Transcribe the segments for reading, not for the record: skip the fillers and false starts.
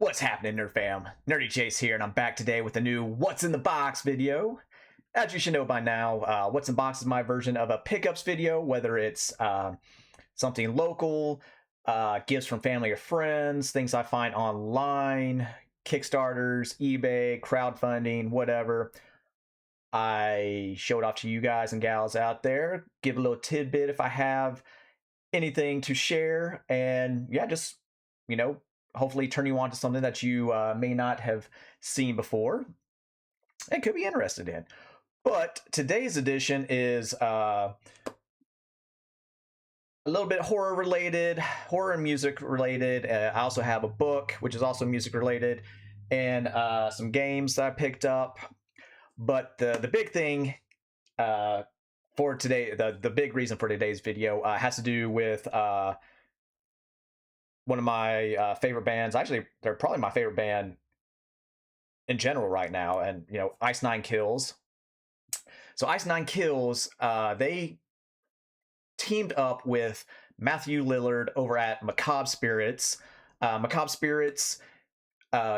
What's happening, Nerd Fam? Nerdy Chase here, and I'm back today with a new What's in the Box video. As you should know by now, What's in the Box is my version of a pickups video, whether it's something local, gifts from family or friends, things I find online, Kickstarters, eBay, crowdfunding, whatever. I show it off to you guys and gals out there, give a little tidbit if I have anything to share, and yeah, just, hopefully turn you on to something that you may not have seen before and could be interested in. But today's edition is a little bit horror related, horror and music related. I also have a book, which is also music related, and some games that I picked up. But the big thing for today, the big reason for today's video has to do with one of my favorite bands. Actually, they're probably my favorite band in general right now, and Ice Nine Kills. So Ice Nine Kills, they teamed up with Matthew Lillard over at Macabre Spirits. Macabre Spirits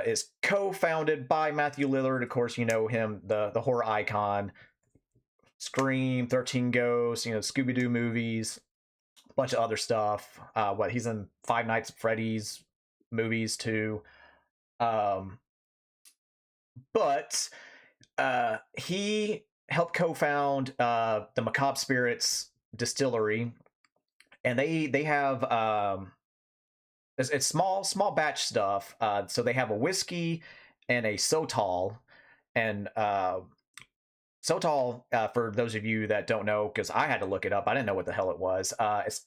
is co-founded by Matthew Lillard. Of course, you know him, the horror icon, Scream, 13 Ghosts, Scooby-Doo movies, a bunch of other stuff. He's in Five Nights at Freddy's movies too. But he helped co-found the Macabre Spirits distillery, and they have it's small batch stuff. So they have a whiskey and a Sotol, and Sotol, for those of you that don't know, because I had to look it up, I didn't know what the hell it was.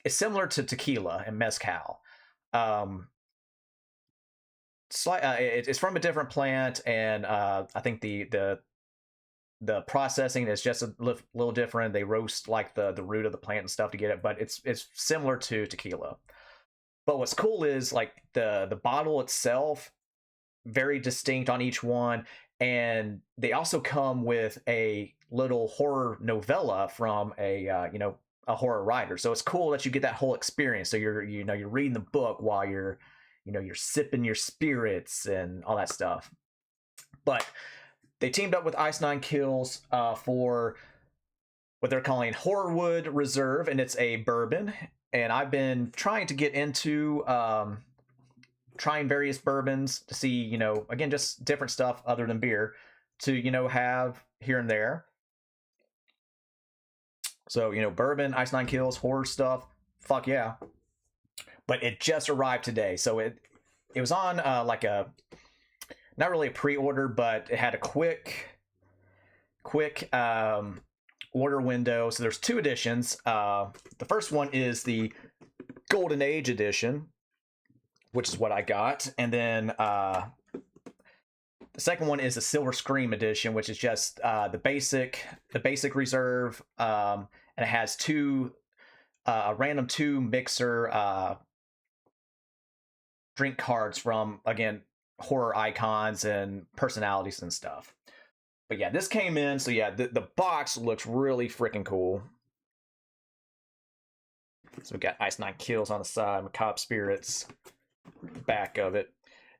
It's similar to tequila and mezcal. It's from a different plant, and I think the processing is just a little different. They roast like the root of the plant and stuff to get it, but it's similar to tequila. But what's cool is like the bottle itself, very distinct on each one. And they also come with a little horror novella from a horror writer. So it's cool that you get that whole experience. So you're reading the book while you're sipping your spirits and all that stuff. But they teamed up with Ice Nine Kills for what they're calling Horrorwood Reserve, and it's a bourbon. And I've been trying to get into trying various bourbons to see, again, just different stuff other than beer to, have here and there. So, bourbon, Ice Nine Kills, horror stuff, fuck yeah. But it just arrived today. So it was on like a, not really a pre-order, but it had a quick order window. So there's two editions. The first one is the Golden Age edition, which is what I got, and then the second one is the Silver Scream edition, which is just the basic reserve, and it has a random two mixer drink cards from, again, horror icons and personalities and stuff. But yeah, this came in, so yeah, the box looks really freaking cool. So we got Ice Nine Kills on the side, Macabre Spirits, back of it.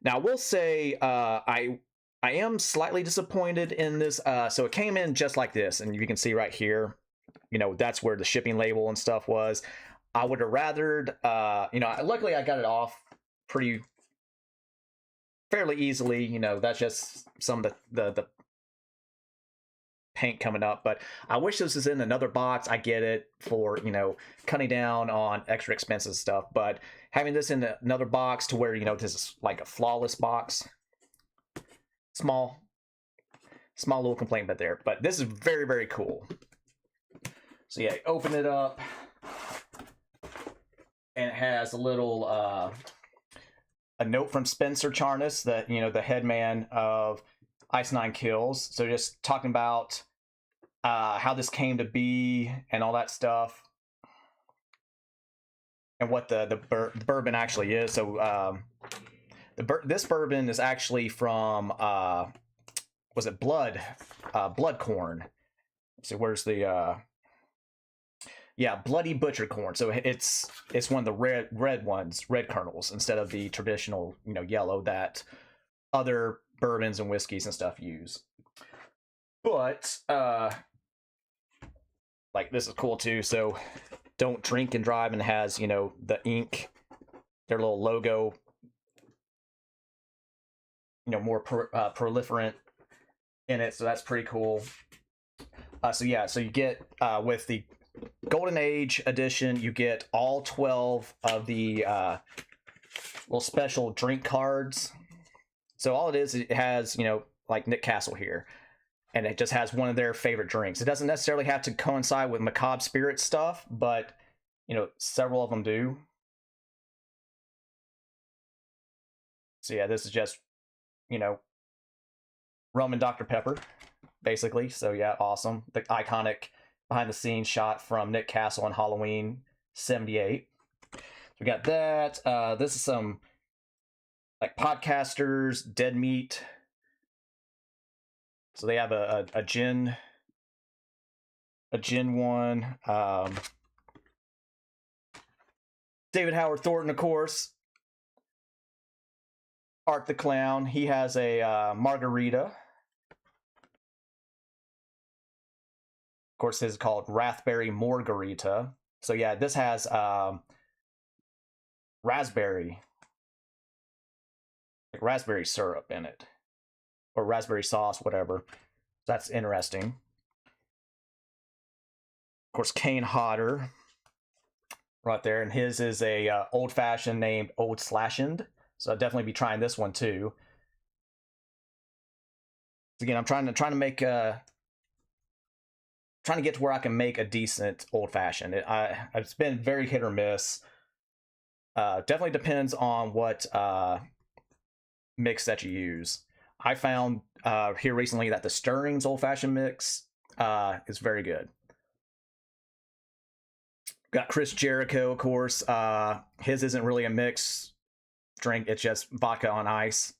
Now, I will say I am slightly disappointed in this. So it came in just like this, and you can see right here, that's where the shipping label and stuff was. I would have rathered, luckily I got it off fairly easily. That's just some of the paint coming up, but I wish this was in another box. I get it for cutting down on extra expensive stuff, but having this in another box to where this is like a flawless box, small little complaint but there, but this is very, very cool. So yeah, open it up, and it has a little a note from Spencer Charnas, the head man of Ice Nine Kills. So just talking about how this came to be and all that stuff, and what the bourbon actually is. So this bourbon is actually from was it blood corn? So where's the bloody butcher corn. So it's one of the red ones, red kernels, instead of the traditional yellow that other bourbons and whiskeys and stuff use. But like this is cool too. So don't drink and drive, and has, you know, the ink, their little logo, you know, more proliferant in it. So that's pretty cool. So yeah, so you get with the Golden Age edition, you get all 12 of the little special drink cards. So all it is, it has, you know, like Nick Castle here, and it just has one of their favorite drinks. It doesn't necessarily have to coincide with Macabre Spirit stuff, but, you know, several of them do. So yeah, this is just, you know, rum and Dr. Pepper, basically. So yeah, awesome. The iconic behind the scenes shot from Nick Castle on Halloween '78. So we got that. This is some like podcasters, dead meat. So they have a gin one. David Howard Thornton, of course. Art the Clown. He has a margarita. Of course, his is called Raspberry Margarita. So yeah, this has raspberry syrup in it, or raspberry sauce, whatever. That's interesting. Of course, Kane Hodder, right there, and his is a old fashioned named Old Slashend. So I'll definitely be trying this one too. Again, I'm trying to make trying to get to where I can make a decent old fashioned. It's been very hit or miss. Definitely depends on what mix that you use. I found here recently that the Stirrings old fashioned mix is very good. Got Chris Jericho, of course. His isn't really a mix drink, it's just vodka on ice.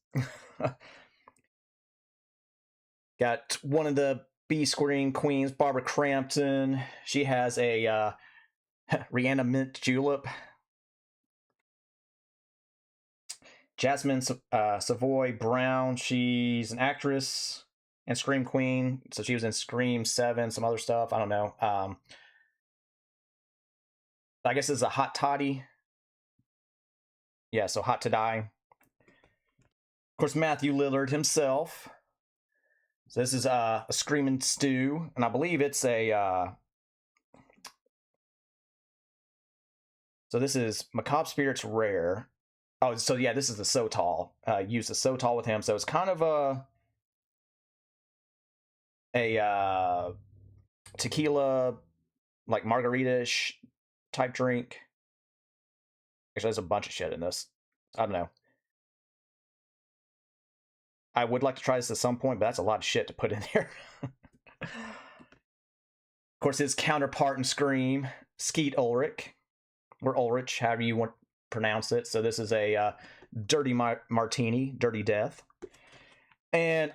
Got one of the B Screen queens, Barbara Crampton. She has a Rihanna Mint Julep. Jasmine Savoy Brown, she's an actress and Scream Queen. So she was in Scream 7, some other stuff. I don't know. I guess it's a hot toddy. Yeah, so hot to die. Of course, Matthew Lillard himself. So this is a Screaming Stew, and I believe it's a... So this is Macabre Spirits Rare. Oh, so yeah, this is the Sotol. Use the Sotol with him, so it's kind of a tequila, like margarita-ish type drink. Actually, there's a bunch of shit in this. I don't know. I would like to try this at some point, but that's a lot of shit to put in there. Of course, his counterpart in Scream, Skeet Ulrich, or Ulrich, however you want to pronounce it. So this is a Dirty Martini, Dirty Death. And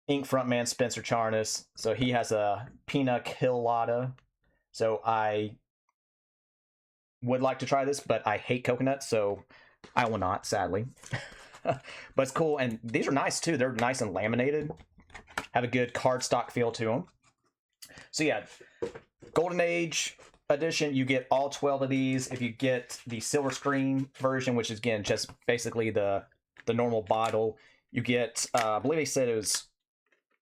Ink frontman Spencer Charnas. So he has a Pina Colada. So I would like to try this, but I hate coconut, so I will not, sadly. But it's cool, and these are nice too. They're nice and laminated. Have a good cardstock feel to them. So yeah, Golden Age edition, you get all 12 of these. If you get the silver screen version, which is again just basically the normal bottle, you get I believe they said it was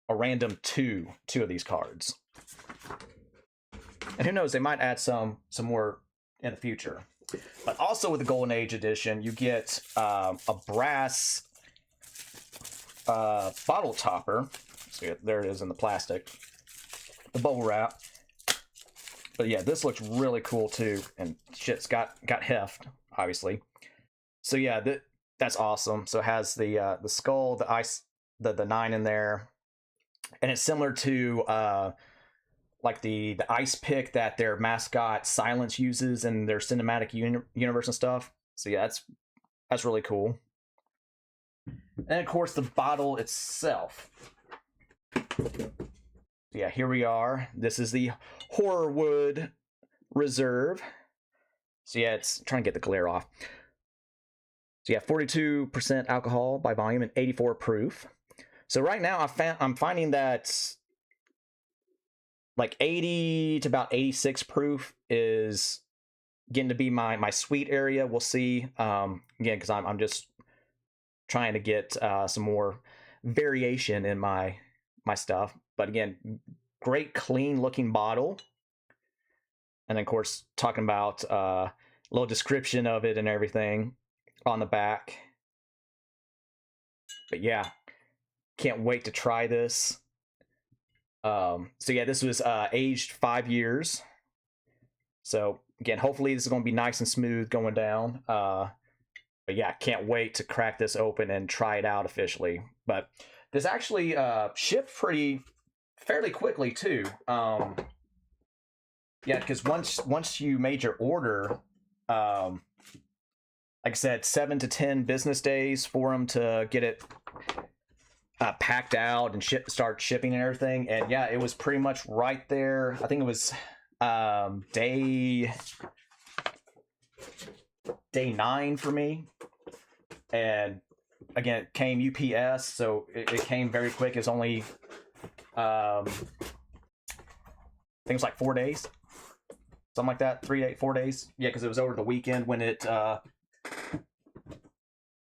a random two of these cards. And who knows, they might add some more in the future. But also with the Golden Age edition, you get a brass bottle topper. So there it is in the plastic, the bubble wrap. But yeah, this looks really cool too, and shit's got heft, obviously. So yeah, that's awesome. So it has the skull, the ice, the 9 in there, and it's similar to like the ice pick that their mascot Silence uses in their cinematic universe and stuff. So yeah, that's really cool. And of course the bottle itself. Yeah, here we are. This is the Horrorwood Reserve. So yeah, it's trying to get the glare off. So yeah, 42% alcohol by volume and 84 proof. So right now I'm finding that like 80 to about 86 proof is getting to be my sweet area. We'll see. Again, because I'm just trying to get some more variation in my stuff. But again, great clean looking bottle. And then, of course, talking about a little description of it and everything on the back. But yeah, can't wait to try this. So yeah, this was aged 5 years. So again, hopefully this is going to be nice and smooth going down. But yeah, can't wait to crack this open and try it out officially. But this actually shipped fairly quickly too. Yeah, because once you made your order, like I said, 7 to 10 business days for them to get it packed out and start shipping and everything. And yeah, it was pretty much right there. I think it was day 9 for me. And again, it came UPS, so it came very quick. It's only I think it was like 4 days, something like that. 4 days. Yeah, because it was over the weekend when it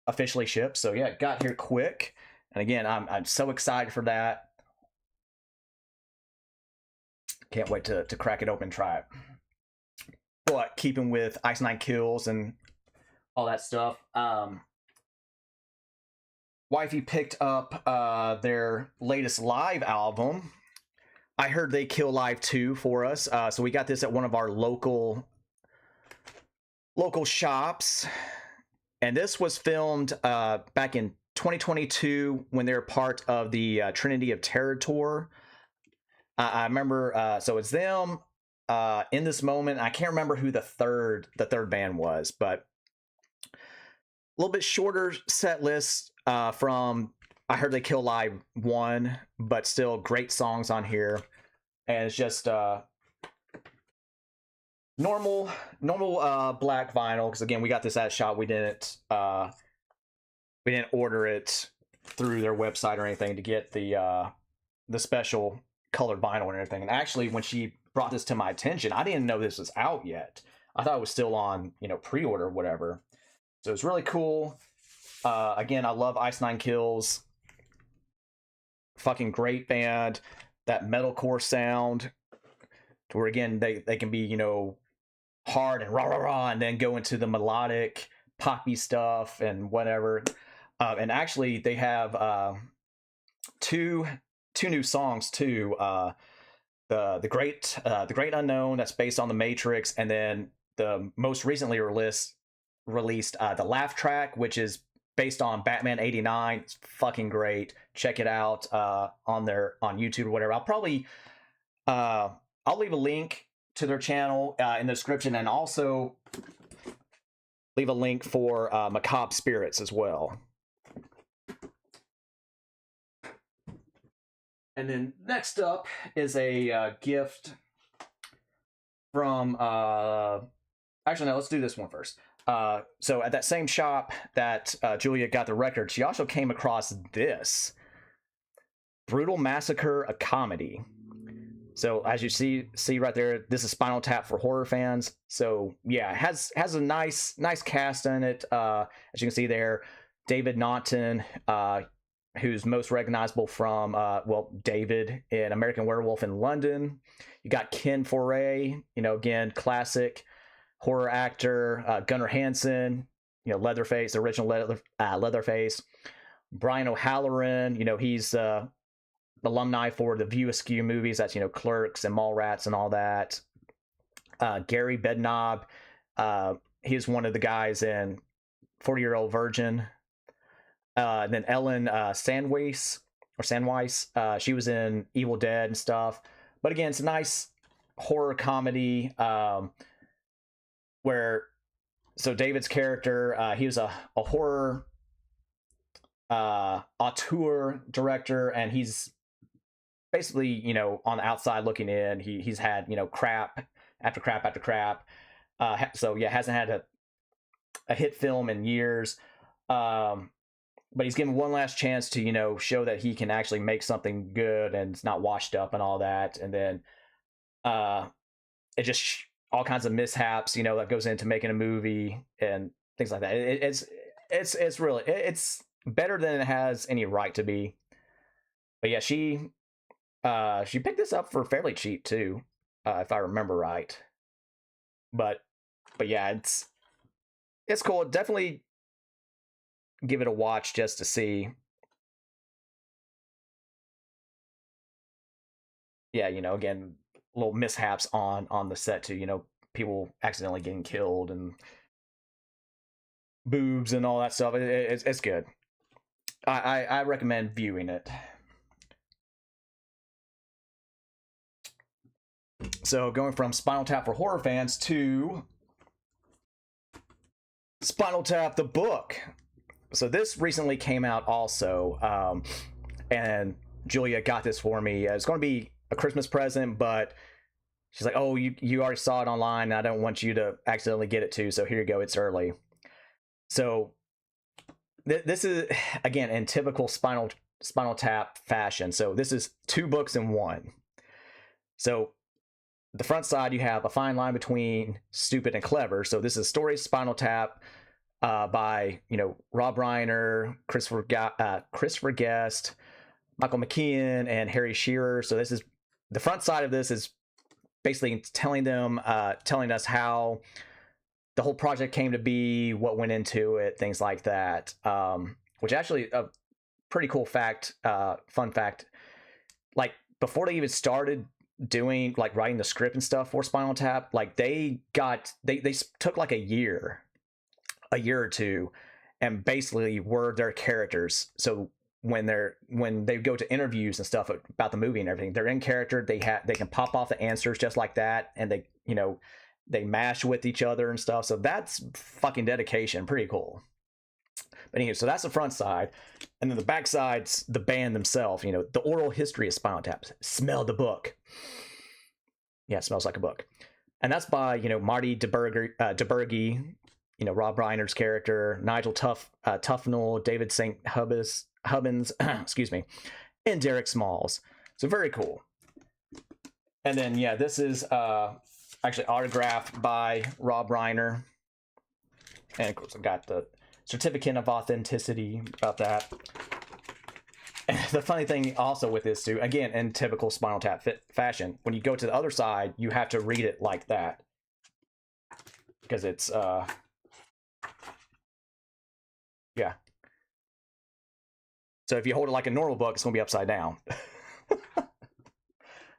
officially shipped. So yeah, it got here quick. And again, I'm so excited for that. Can't wait to crack it open and try it. But keeping with Ice Nine Kills and all that stuff, Wifey picked up their latest live album. I heard they kill live too for us. So we got this at one of our local shops. And this was filmed back in 2022 when they were part of the Trinity of Terror tour. I remember, so it's them in this moment. I can't remember who the third band was, but a little bit shorter set list from I Heard They Kill Live 1, but still great songs on here. And it's just normal black vinyl, because again, we got this at shop. We didn't order it through their website or anything to get the special colored vinyl and everything. And actually, when she brought this to my attention, I didn't know this was out yet. I thought it was still on, pre-order or whatever. So it's really cool. Again, I love Ice Nine Kills. Fucking great band. That metalcore sound, to where again they can be hard and rah rah rah, and then go into the melodic poppy stuff and whatever. And actually, they have two new songs too. The Great Unknown, that's based on the Matrix, and then the most recently released the Laugh Track, which is based on Batman '89. It's fucking great. Check it out on YouTube or whatever. I'll probably I'll leave a link to their channel in the description, and also leave a link for Macabre Spirits as well. And then next up is a gift from actually no, let's do this one first. So at that same shop that Julia got the record, she also came across this Brutal Massacre, a comedy. So as you see right there, this is Spinal Tap for horror fans. So yeah, it has a nice cast in it. As you can see there, David Naughton, who's most recognizable from David in American Werewolf in London. You got Ken Foray, again, classic horror actor. Gunnar Hansen, Leatherface, original Leatherface. Brian O'Halloran, he's alumni for the View Askew movies. That's Clerks and Mallrats and all that. Gary Bednob, he's one of the guys in 40-Year-Old Virgin. And then Ellen Sandweiss, she was in Evil Dead and stuff. But again, it's a nice horror comedy where David's character, he was a horror auteur director, and he's basically on the outside looking in. He's had crap after crap after crap. So yeah, hasn't had a hit film in years. Um, but he's given one last chance to, show that he can actually make something good and it's not washed up and all that. And then uh, it just all kinds of mishaps, that goes into making a movie and things like that. It's really it's better than it has any right to be. But yeah, she picked this up for fairly cheap too, if I remember right. But yeah, it's cool. Definitely give it a watch just to see. Yeah, again, little mishaps on the set too. People accidentally getting killed and boobs and all that stuff. It's good. I recommend viewing it. So going from Spinal Tap for horror fans to Spinal Tap the book. So this recently came out also, and Julia got this for me. It's going to be a Christmas present, but she's like, "Oh, you already saw it online. And I don't want you to accidentally get it too. So here you go. It's early." So this is again in typical Spinal Tap fashion. So this is 2 books in one. So the front side you have a fine line between stupid and clever. So this is story Spinal Tap by Rob Reiner, Christopher Guest, Michael McKean, and Harry Shearer. So this is the front side of this is basically telling us how the whole project came to be, what went into it, things like that. Which actually a pretty cool fact, fun fact. Like before they even started doing like writing the script and stuff for Spinal Tap, like they took like a year or two and basically were their characters. So when they go to interviews and stuff about the movie and everything, they're in character. They can pop off the answers just like that, and they mash with each other and stuff. So that's fucking dedication. Pretty cool. But anyway, so that's the front side, and then the back side's the band themselves. The oral history of Spinal Tap. Smell the book. Yeah, it smells like a book, and that's by Marty DeBurgy, Rob Reiner's character, Nigel Tufnell, David St. Hubbins, excuse me, and Derek Smalls. So very cool. And then yeah, this is actually autographed by Rob Reiner, and of course I've got the certificate of authenticity about that. And the funny thing also with this too, again in typical Spinal Tap fashion, when you go to the other side, you have to read it like that because it's yeah. So if you hold it like a normal book, it's going to be upside down.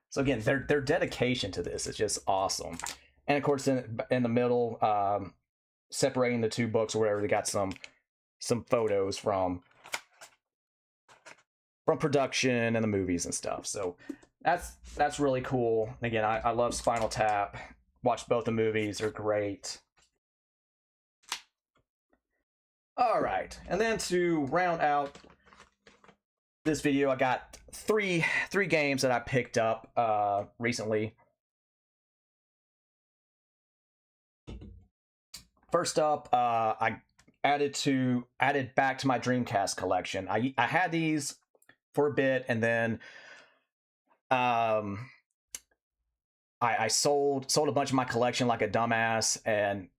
So again, their dedication to this is just awesome. And of course, in the middle, separating the 2 books or whatever, they got some photos from production and the movies and stuff. So that's really cool. And again, I love Spinal Tap. Watched both the movies; they're great. All right, and then to round out this video, I got three games that I picked up recently. First up, I added back to my Dreamcast collection. I had these for a bit, and then I sold a bunch of my collection like a dumbass, and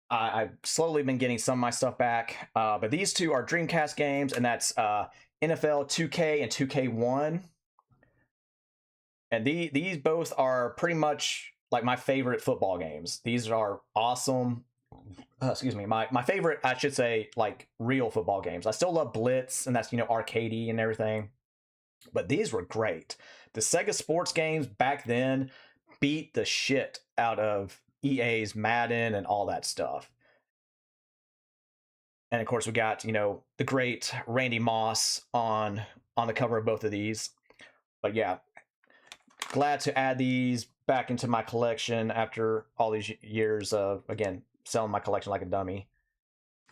I've slowly been getting some of my stuff back. But these 2 are Dreamcast games, and that's NFL 2K and 2K1. And these both are pretty much like my favorite football games. These are awesome. Excuse me, my favorite, I should say, like real football games. I still love Blitz, and that's arcadey and everything, but these were great. The Sega sports games back then beat the shit out of EA's Madden and all that stuff. And of course, we got the great Randy Moss on the cover of both of these. But yeah, glad to add these back into my collection after all these years of, again, selling my collection like a dummy.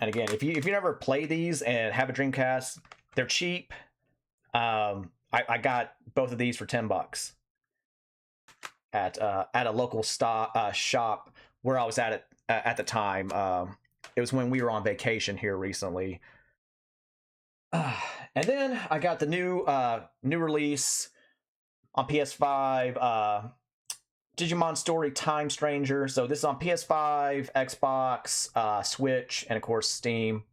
And again, if you never play these and have a Dreamcast, they're cheap. I got both of these for $10 at a local shop where I was at the time. It was when we were on vacation here recently. And then I got the new release on PS5, Digimon Story Time Stranger. So this is on PS5, Xbox, Switch, and of course Steam.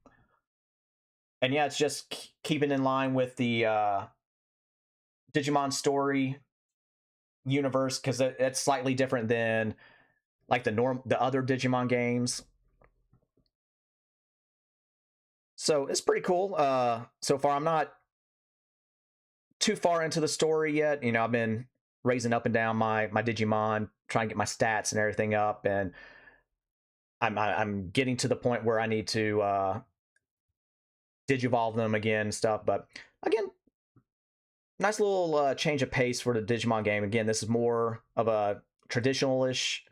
And yeah, it's just keeping in line with the Digimon Story universe, because it's slightly different than like the other Digimon games. So it's pretty cool. So far, I'm not too far into the story yet. You know, I've been raising up and down my Digimon, trying to get my stats and everything up, and I'm getting to the point where I need to digivolve them again and stuff. But again, nice little change of pace for the Digimon game. Again, this is more of a traditional-ish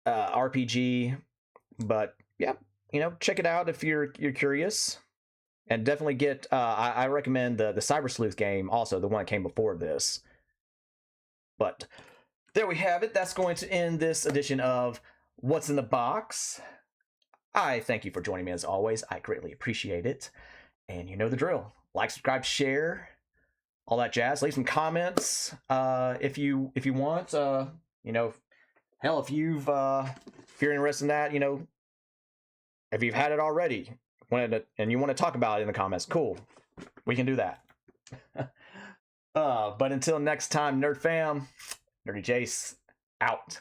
RPG, but yeah, you know, check it out if you're curious, and definitely get. I recommend the Cyber Sleuth game, also the one that came before this. But there we have it. That's going to end this edition of What's in the Box. I thank you for joining me as always. I greatly appreciate it, and you know the drill. Like, subscribe, share, all that jazz. Leave some comments if you want. You know, hell, if you're interested in that, you know, if you've had it already, and you want to talk about it in the comments, cool, we can do that. But until next time, Nerd Fam, Nerdy Jace out.